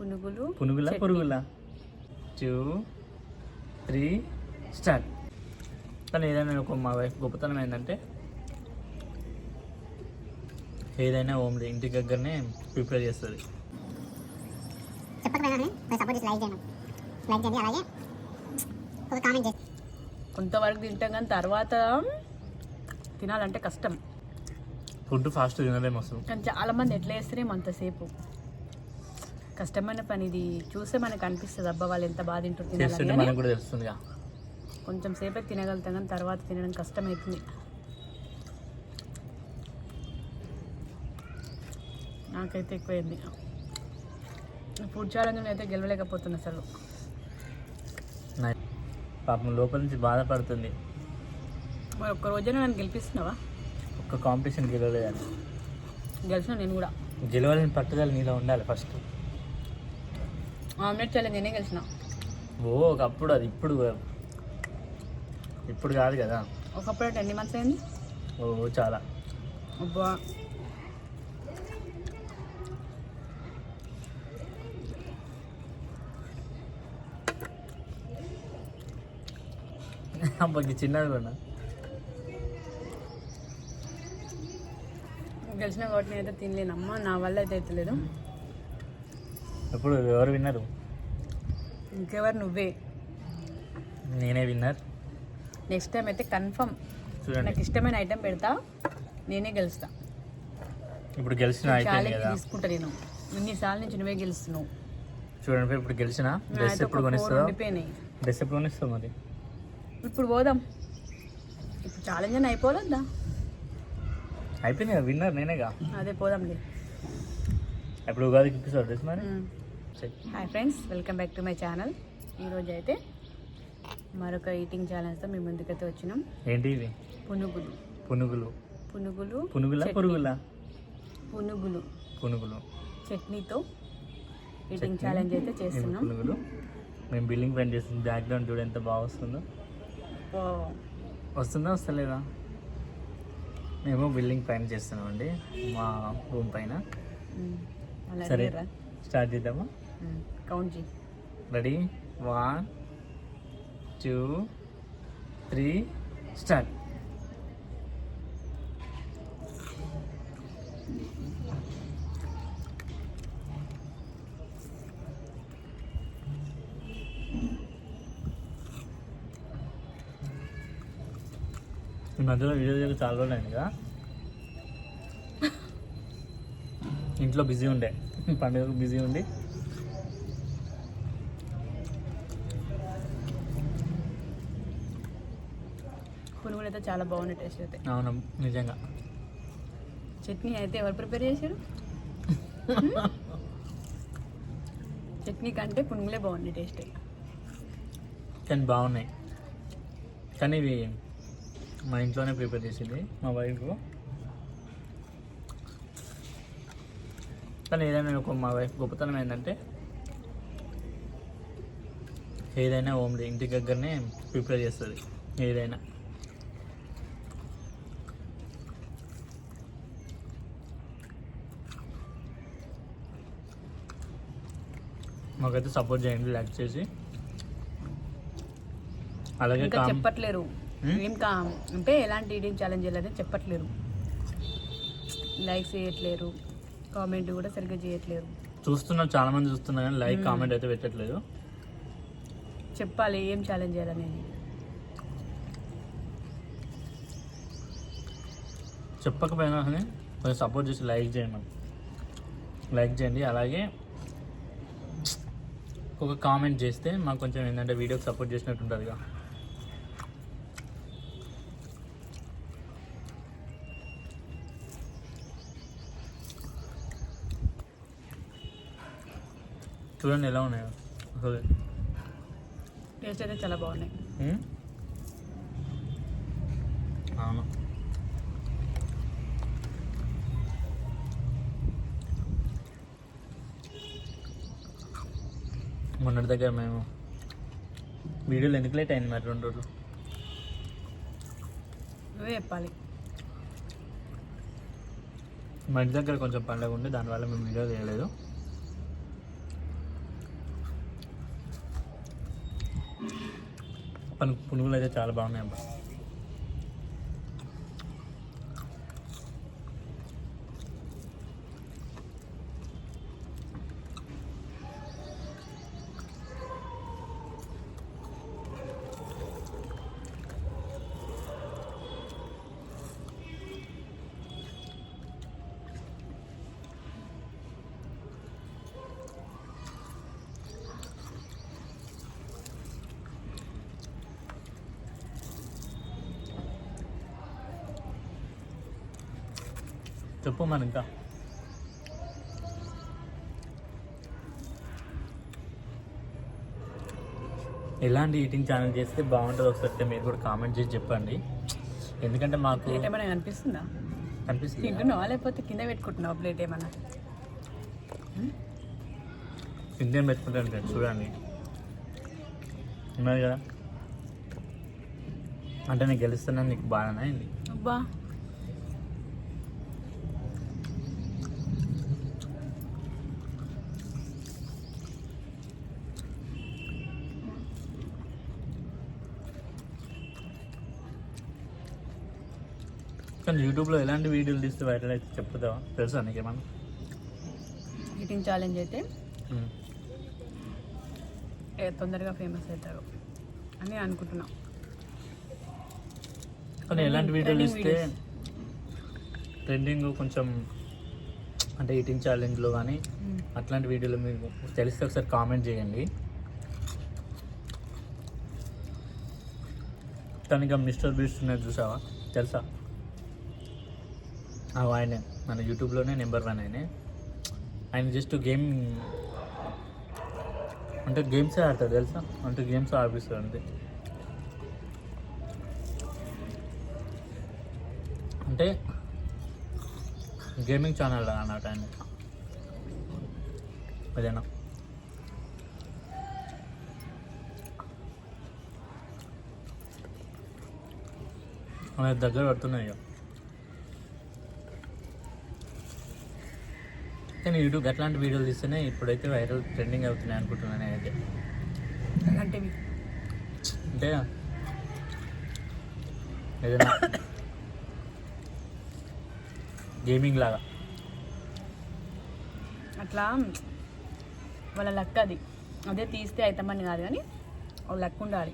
పునుగుల 2, 3 start. కానీ ఏదైనా మా వైఫ్ గొప్పతనం ఏంటంటే ఏదైనా ఓమ్లీ ఇంటి దగ్గరనే ప్రిపేర్ చేస్తుంది. కొంతవరకు తింటాం కానీ తర్వాత తినాలంటే కష్టం. ఫుడ్ ఫాస్ట్ తినలేము అసలు. కానీ చాలా మంది ఎట్లా చేస్తేనేమో అంతసేపు కష్టమైన పని. ఇది చూస్తే మనకు అనిపిస్తుంది అబ్బా వాళ్ళు ఎంత బాగా తింటున్నారు. మనకు కూడా తెలుస్తుంది. కొంచెం సేపే తినగలుగుతాం కానీ తర్వాత తినడం కష్టమవుతుంది. నాకైతే ఎక్కువైంది. ఫుడ్ ఛాలెంజ్ అయితే గెలవలేకపోతున్నా అసలు. పాపం లోపల నుంచి బాధపడుతుంది. మరి ఒక్క రోజైనా నన్ను గెలిపిస్తున్నావా? ఒక్క కాంపిటీషన్ గెలవలేదని. గెలిచిన నేను కూడా. గెలవాలని పట్టుదల నీలో ఉండాలి ఫస్ట్. ఆమ్లెట్ ఛాలెంజ్ నేనే గెలిచిన. ఒకప్పుడు అది, ఇప్పుడు కాదు కదా. ఒకప్పుడు 10 months అయింది. చాలా. అబ్బా అబ్బాకి చిన్నది కూడా గెలిచిన కాబట్టి నేనైతే తినలేనమ్మా. నా వల్ల అయితే అవుతలేదు. ఇప్పుడు ఎవరు విన్నారు? ఇంకెవరు? నువ్వే. నేనే విన్నర్. నెక్స్ట్ టైం అయితే కన్ఫర్మ్ నాకు ఇష్టమైన ఐటెం పెడతా, నేనే గెలుస్తా. ఇప్పుడు గెలిచిన తీసుకుంటా నేను. ఇన్నిసార్లు నుంచి నువ్వే గెలుస్తున్నావు. చూడండి ఇప్పుడు గెలిచిన డ్రెస్ ఎప్పుడు కొనిస్తావు? డ్రెస్ ఎప్పుడు కొనిస్తావు? మరి ఇప్పుడు పోదాం. ఇప్పుడు ఛాలెంజ్ అని అయిపోలేదా? అయిపోయింది కదా, విన్నర్ నేనేగా. అదే పోదాంలే. ఇప్పుడు ఉగాదికి ఇప్పిస్తావు డ్రెస్ మరి. Hi friends, welcome back to my channel. ఈరోజు అయితే మరొక ఈటింగ్ ఛాలెంజ్తో మేము ముందుకైతే వచ్చినాం. ఏంటి ఇవి? పునుగులు చట్నీతో ఈటింగ్ ఛాలెంజ్ అయితే చేస్తున్నాం. మేము బిల్డింగ్ పైన చేస్తుంది. బ్యాక్గ్రౌండ్ చూడు ఎంత బాగా వస్తుందో. వస్తుందా వస్తలేదా? మేము బిల్డింగ్ పైన చేస్తున్నామండి, మా రూమ్ పైన. సరే స్టార్ట్ చేద్దామా? కౌంట్ చేయి. రెడీ? 1, 2, 3 స్టార్ట్. ఈ మధ్యలో వీడియో చేసి చాలా రోజులు అయింది కదా. ఇంట్లో బిజీ ఉండే, పండుగకు బిజీ ఉండి. పునుగులు అయితే చాలా బాగున్నాయి టేస్ట్ అయితే. అవును నిజంగా. చట్నీ అయితే ఎవరు ప్రిపేర్ చేశారు? చట్నీ కంటే పునుగులే బాగున్నాయి టేస్ట్. కానీ బాగున్నాయి. కానీ ఇవి మా ఇంట్లోనే ప్రిపేర్ చేసింది మా వైఫ్. కానీ ఏదైనా మా వైఫ్ గొప్పతనం ఏంటంటే ఏదైనా ఓమ్లీ ఇంటి దగ్గరనే ప్రిపేర్ చేస్తుంది. ఏదైనా మాకైతే సపోర్ట్ చేయండి, లైక్ చేసి. అలాగే చెప్పట్లేరు ఇంకా అంటే ఎలాంటి ఈటింగ్ ఛాలెంజ్ చేయాలని చెప్పట్లేరు. లైక్స్ చేయట్లేరు, కామెంట్ కూడా సరిగ్గా చేయట్లేరు. చూస్తున్నాం, చాలా మంది చూస్తున్నారు కానీ లైక్ కామెంట్ అయితే పెట్టట్లేదు. చెప్పాలి ఏం ఛాలెంజ్ చేయాలనేది. చెప్పకపోయినా కానీ కొంచెం సపోర్ట్ చేసి లైక్ చేయండి. అలాగే ఒక కామెంట్ చేస్తే మాకు కొంచెం ఏంటంటే వీడియోకి సపోర్ట్ చేసినట్టు ఉంటుందిగా. చూడండి ఎలా ఉన్నాయో అసలు. టేస్ట్ అయితే చాలా బాగున్నాయి. అవును. మొన్నటి దగ్గర మేము వీడియోలు ఎందుకు లేట్ అయింది మరి 2 రోజులు? నువ్వే చెప్పాలి. మా ఇంటి దగ్గర కొంచెం పండుగ ఉండి దానివల్ల మేము వీడియో చేయలేదు. పునుగులు అయితే చాలా బాగున్నాయి అబ్బా. చెప్పు మన ఇంకా ఎలాంటి ఈటింగ్ ఛానల్ చేస్తే బాగుంటుందో ఒకసారి మీరు కూడా కామెంట్ చేసి చెప్పండి. ఎందుకంటే మాకు ప్లేట్ ఏమైనా కనిపిస్తుందా? కనిపిస్తుంది. తింటున్నావా లేకపోతే కింద పెట్టుకుంటున్నావా ప్లేట్ ఏమన్నా? కిందేం పెట్టుకుంటాను ఫ్రెండ్స్, చూడండి ఉన్నది కదా. అంటే నేను గెలుస్తున్నాను, నీకు బాగానే అయింది. అబ్బా కానీ యూట్యూబ్లో ఎలాంటి వీడియోలు తీస్తే వైరల్ అయితే చెప్తావా? తెలుసా నీకేమన్నా? ఈటింగ్ ఛాలెంజ్ అయితే తొందరగా ఫేమస్ అవుతారు అని అనుకుంటున్నాం. కానీ ఎలాంటి వీడియోలు ఇస్తే ట్రెండింగ్ కొంచెం అంటే ఈటింగ్ ఛాలెంజ్లో కానీ అట్లాంటి వీడియోలు మీకు తెలిస్తే ఒకసారి కామెంట్ చేయండి. తనకి మిస్టర్ బీస్ట్ ఉన్నది చూసావా? తెలుసా? ఆయన మన యూట్యూబ్లోనే నెంబర్ 1 ఆయన జస్ట్ గేమ్ అంటే గేమ్సే ఆడతాడు తెలుసా, అంటే గేమ్స్ ఆడిపిస్తాడు అంతే. అంటే గేమింగ్ ఛానల్ అన్నమాట ఆయన. అదేనా మన దగ్గర పడుతున్నాయి ఇక. కానీ యూట్యూబ్ ఎట్లాంటి వీడియోలు తీస్తేనే ఇప్పుడైతే వైరల్ ట్రెండింగ్ అవుతున్నాయి అనుకుంటున్నాను అయితే. అలాంటివి అంటే ఏదైనా గేమింగ్ లాగా అట్లా వాళ్ళ లక్ అది. అదే తీస్తే అవుతామని కాదు కానీ ఒక లక్ ఉండాలి.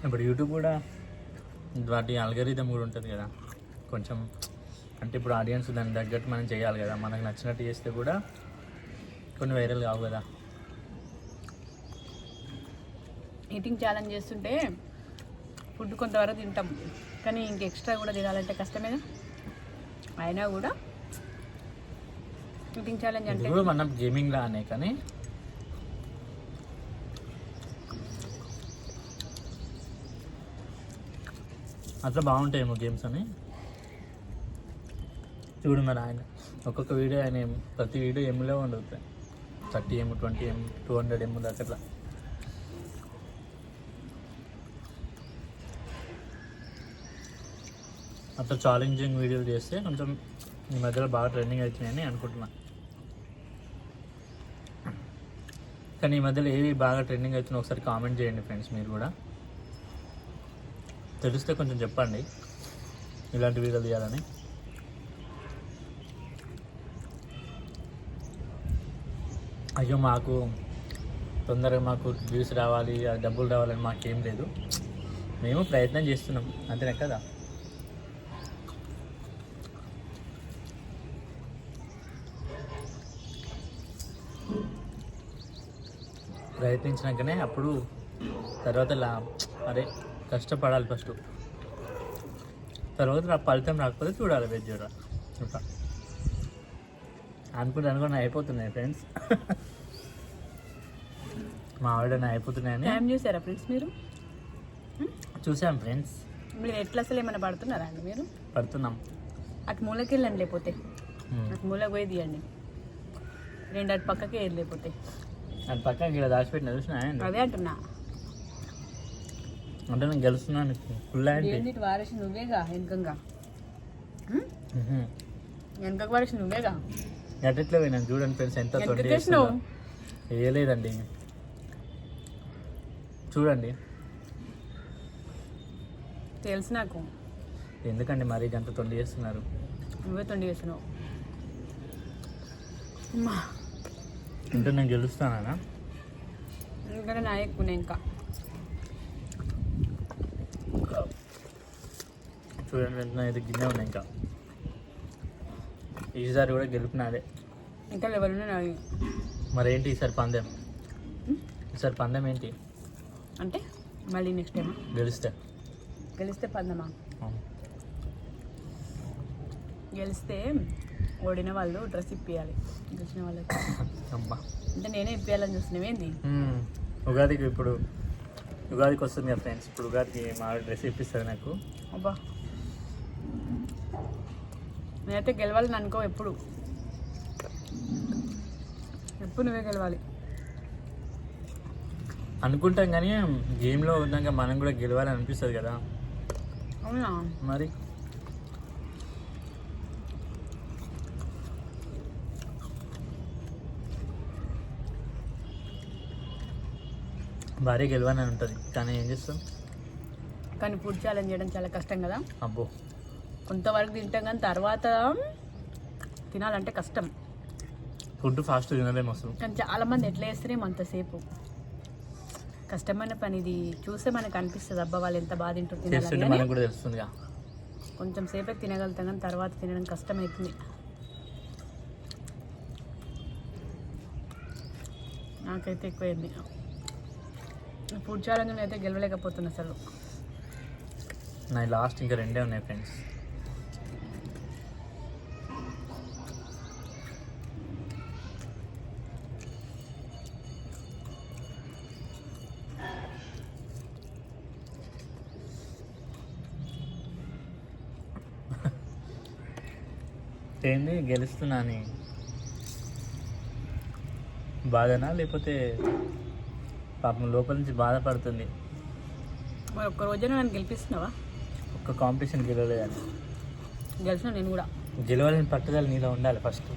ఇప్పుడు యూట్యూబ్ కూడా వాటి అల్గరిథం కూడా ఉంటుంది కదా కొంచెం. అంటే ఇప్పుడు ఆడియన్స్ దాని తగ్గట్టు మనం చేయాలి కదా, మనకు నచ్చినట్టు చేస్తే కూడా కొన్ని వైరల్ కావు కదా. ఈటింగ్ ఛాలెంజ్ చేస్తుంటే ఫుడ్ కొంతవరకు తింటాం, కానీ ఇంక ఎక్స్ట్రా కూడా తినాలంటే కష్టమేగా. అయినా కూడా ఈటింగ్ ఛాలెంజ్ అంటే కూడా మనం గేమింగ్ లానే, కానీ అట్లా బాగుంటాయేమో గేమ్స్ అని. చూడు మరి ఆయన ఒక్కొక్క వీడియో ఆయన ప్రతి వీడియో ఎంలో ఉండవుతాయి. 30 M 20 M 200 M దాకా అట్లా. అట్లా ఛాలెంజింగ్ వీడియోలు చేస్తే కొంచెం ఈ మధ్యలో బాగా ట్రెండింగ్ అవుతున్నాయని అనుకుంటున్నా. కానీ ఈ మధ్యలో ఏవి బాగా ట్రెండింగ్ అవుతున్నాయి ఒకసారి కామెంట్ చేయండి ఫ్రెండ్స్. మీరు కూడా తెలిస్తే కొంచెం చెప్పండి ఇలాంటి వీడియోలు తీయాలని. అయ్యో మాకు తొందరగా మాకు వ్యూస్ రావాలి, డబ్బులు రావాలని మాకేం లేదు, మేము ప్రయత్నం చేస్తున్నాం అంతేనే కదా. ప్రయత్నించినాకనే అప్పుడు తర్వాత అరే కష్టపడాలి ఫస్ట్, తర్వాత ఫలితం రాకపోతే చూడాలి వెజ్ చూడాలి. ఇంకా అనుకుని అయిపోతున్నాయి ఫ్రెండ్స్. మా ఆవిడ అయిపోతున్నాయని టైం చూసారా ఫ్రెండ్స్? మీరు చూసాం ఫ్రెండ్స్. మీరు ఎట్లా అసలు ఏమైనా పడుతున్నారా అండి? మీరు పడుతున్నాం. అటు మూలకి వెళ్ళండి, లేకపోతే అటు మూలకి పోయి తీయండి. 2 అటు పక్కకి వెళ్ళి, లేకపోతే అటు పక్కన ఇక్కడ దాచిపెట్టిన చూసినా. అదే అంటున్నా, అంటే నేను గెలుస్తున్నాను ఫుల్. ఏంటి వారేసి నువ్వేగా వెనుకంగా వెనకకు పడేసి నువ్వేగా గట్టిట్లో పోయినాను చూడండి ఫ్రెండ్స్ ఎంత తొండి వెనకకి వేసినావు వేయలేదండి చూడండి. తెలుసు నాకు, ఎందుకండి మరీ అంత తొండి చేస్తున్నారు? నువ్వే తొండి వేసినావు. అంటే నేను గెలుస్తానా? ఎందుకంటే నా ఎక్కువ ఇంకా చూడండి ఎంత ఇది గిన్నె ఉన్నాయి ఇంకా. ఈసారి కూడా గెలుపునాదే. ఇంకా లెవెల్ ఉన్నాయి. మరి ఏంటి ఈసారి పందెం? ఈసారి పందెం ఏంటి అంటే మళ్ళీ నెక్స్ట్ టైం గెలిస్తే పందమా? గెలిస్తే ఓడిన వాళ్ళు డ్రెస్ ఇప్పియాలి, గెలిచిన వాళ్ళకి. అమ్మా అంటే నేనే ఇప్పియాలని చూస్తున్నావు ఏంది? ఉగాదికి ఇప్పుడు ఉగాదికి వస్తుంది కదా ఫ్రెండ్స్, ఇప్పుడు ఉగాదికి మా డ్రెస్ ఇప్పిస్తుంది నాకు. అబ్బా నేనైతే గెలవాలని అనుకో, ఎప్పుడు నువ్వే గెలవాలి అనుకుంటాం కానీ గేమ్లో ఉన్నాక మనం కూడా గెలవాలని అనిపిస్తుంది కదా. అవునా? మరి భారీ గెలవాలని ఉంటుంది కానీ ఏం చేస్తాం. కానీ ఫుడ్ ఛాలెంజ్ చేయడం చాలా కష్టం కదా. అబ్బో కొంతవరకు తింటాం కానీ తర్వాత తినాలంటే కష్టం. ఫుడ్ ఫాస్ట్ తినలేము అసలు. కానీ చాలామంది ఎట్లా చేస్తేనేమో అంతసేపు కష్టమైన పని. ఇది చూస్తే మనకు అనిపిస్తుంది అబ్బా వాళ్ళు ఎంత బాగా తింటారు తినాలని. మనకు కూడా తెలుస్తుంది. కొంచెం సేపే తినగలుగుతాం కానీ తర్వాత తినడం కష్టమవుతుంది. నాకైతే ఎక్కువైంది. ఫుడ్ ఛాలెంజ్ అయితే గెలవలేకపోతున్నా అసలు. నా లాస్ట్ ఇంకా 2 ఉన్నాయి ఫ్రెండ్స్. ఏంది గెలుస్తున్నా అని బాధనా లేకపోతే పాపం లోపల నుంచి బాధపడుతుంది? మరి ఒక్క రోజైనా నన్ను గెలిపిస్తున్నావా? ఒక్క కాంపిటీషన్ గెలవలేదని. గెలిచిన నేను కూడా. గెలవాలని పట్టుదల నీలో ఉండాలి ఫస్ట్.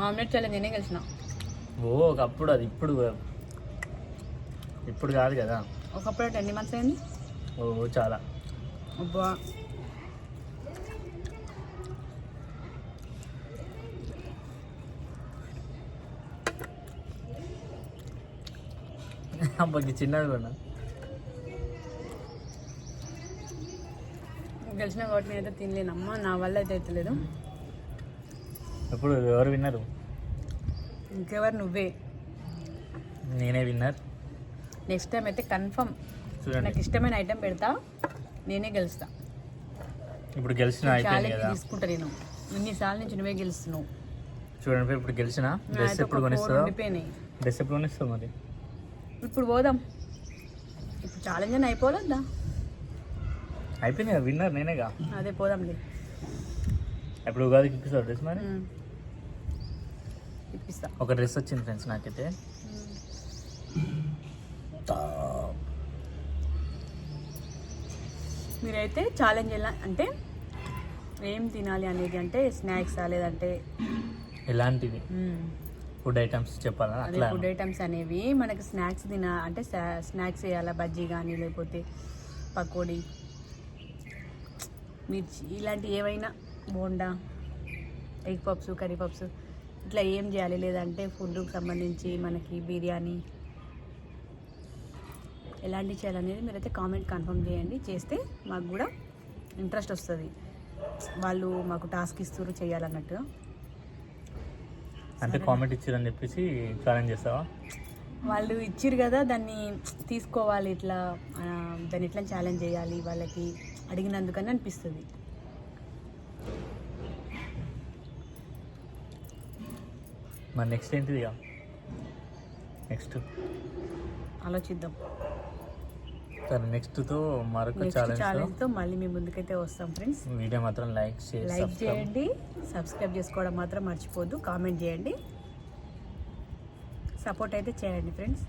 ఆమ్లెట్ ఛాలెంజ్ నేనే గెలిచిన. ఒకప్పుడు అది, ఇప్పుడు కాదు కదా. ఒకప్పుడు అంటే ఎన్ని మంత్స్ అయింది? చాలా. అబ్బా అబ్బాకి చిన్నది కూడా గెలిచిన కాబట్టి నేనైతే తినలేనమ్మా, నా వల్ల అయితే అవుతలేదు. ఇప్పుడు ఎవరు విన్నరు? ఇంకెవరు? నువ్వే. నేనే విన్నర్. నెక్స్ట్ టైం అయితే కన్ఫర్మ్ నాకు ఇష్టమైన ఐటెం పెడతా, నేనే గెలుస్తా. ఇప్పుడు గెలిచిన తీసుకుంటా నేను. ఇన్నిసార్లు నుంచి నువ్వే గెలుస్తున్నావు. చూడండి ఇప్పుడు గెలిచిన డ్రెస్ ఎప్పుడు కొనిస్తావు? డ్రెస్ ఎప్పుడు కొనిస్తావు? మరి ఇప్పుడు పోదాం. ఇప్పుడు ఛాలెంజ్ అని అయిపోలేదా? అయిపోయింది కదా, విన్నర్ నేనేగా. అదే పోదాంలే. ఎప్పుడు ఉగాదికి ఇప్పిస్తావు డ్రెస్? మరి ఇప్పిస్తా. ఒక డ్రెస్ వచ్చింది ఫ్రెండ్స్ నాకైతే. మీరైతే ఛాలెంజ్ ఎలా అంటే ఏం తినాలి అనేది, అంటే స్నాక్సా లేదంటే ఎలాంటివి ఫుడ్ ఐటమ్స్ చెప్పాలా? అదే ఫుడ్ ఐటమ్స్ అనేవి మనకి స్నాక్స్ అంటే స్నాక్స్ వేయాలా, బజ్జీ కానీ లేకపోతే పకోడీ, మిర్చి, ఇలాంటి ఏవైనా, bonda, egg pups, curry pups, ఇట్లా ఏం చేయాలి? లేదంటే ఫుడ్కి సంబంధించి మనకి బిర్యానీ ఎలాంటి చేయాలనేది మీరైతే కామెంట్ కన్ఫర్మ్ చేయండి. చేస్తే మాకు కూడా ఇంట్రెస్ట్ వస్తుంది, వాళ్ళు మాకు టాస్క్ ఇస్తారు చేయాలన్నట్టుగా. అంటే కామెంట్ ఇచ్చారని చెప్పేసి ఛాలెంజ్ చేస్తావా? వాళ్ళు ఇచ్చిరు కదా, దాన్ని తీసుకోవాలి, ఇట్లా దాన్ని ఎట్లా ఛాలెంజ్ చేయాలి వాళ్ళకి అడిగినందుకని అనిపిస్తుంది. మరి నెక్స్ట్ ఏంటిది? నెక్స్ట్ ఆలోచిద్దాం. సరే, నెక్స్ట్తో మరొక ఛాలెంజ్తో మళ్ళీ మీ ముందుకైతే వస్తాం ఫ్రెండ్స్. వీడియో మాత్రం లైక్ చేయండి, సబ్స్క్రైబ్ చేసుకోవడం మాత్రం మర్చిపోద్దు, కామెంట్ చేయండి, సపోర్ట్ అయితే చేయండి friends.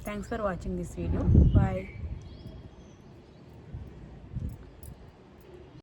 Thanks for watching this video. Bye.